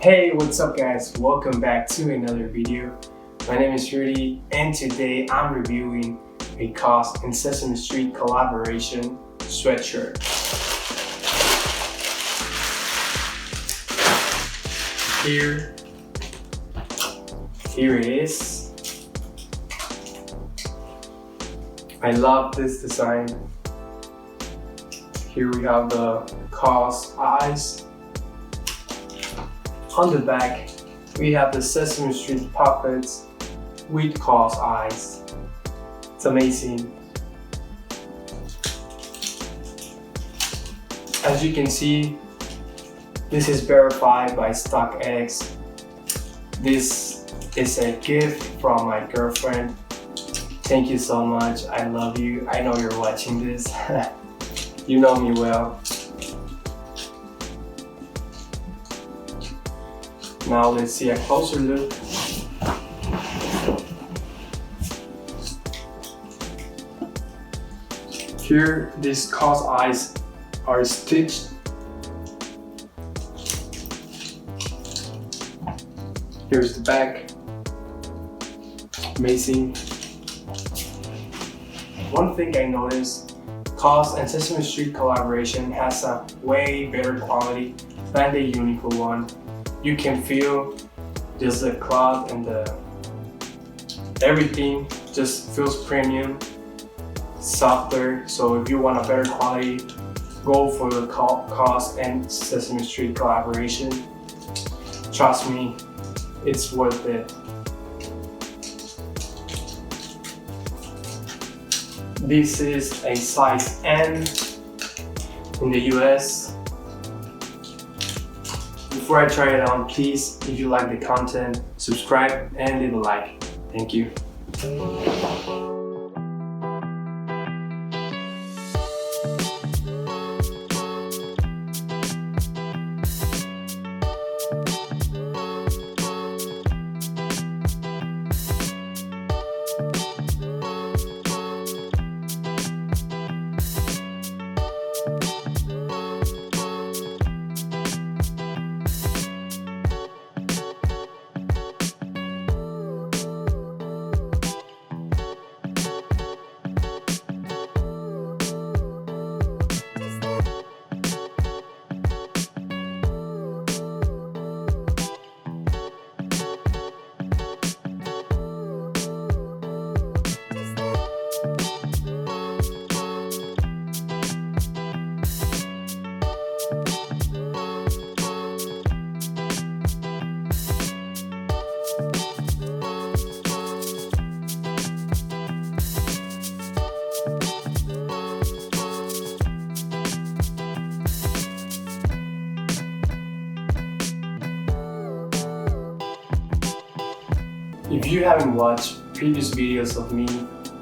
Hey, what's up guys? Welcome back to another video. My name is Rudy and today I'm reviewing a KAWS and Sesame Street collaboration sweatshirt. Here it is. I love this design. Here we have the KAWS eyes. On the back, we have the Sesame Street puppets with KAWS eyes. It's amazing. As you can see, this is verified by StockX. This is a gift from my girlfriend. Thank you so much. I love you. I know you're watching this. You know me well. Now let's see a closer look. Here, these KAWS eyes are stitched. Here's the back. Amazing. One thing I noticed, KAWS and Sesame Street collaboration has a way better quality than the Uniqlo one. You can feel just the cloth and everything just feels premium, softer. So if you want a better quality, go for the KAWS and Sesame Street collaboration. Trust me, it's worth it. This is a size M in the US. Before I try it on, please, if you like the content, subscribe and leave a like. Thank you. If you haven't watched previous videos of me,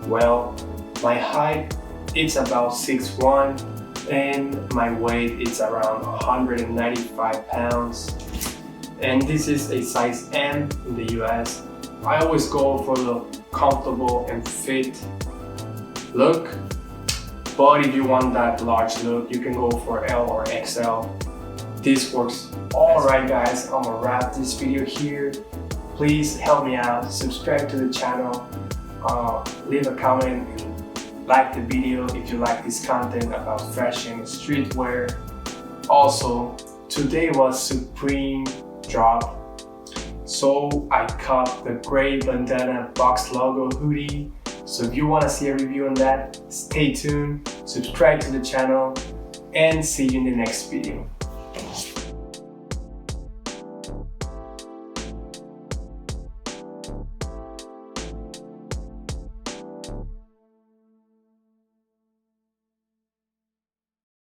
well, my height is about 6'1" and my weight is around 195 pounds. And this is a size M in the US. I always go for the comfortable and fit look. But if you want that large look, you can go for L or XL. This works. Alright guys, I'm gonna wrap this video here. Please help me out, subscribe to the channel, leave a comment, and like the video if you like this content about fashion, streetwear. Also, today was Supreme drop, so I caught the gray Bandana Box Logo hoodie. So if you want to see a review on that, stay tuned, subscribe to the channel, and see you in the next video.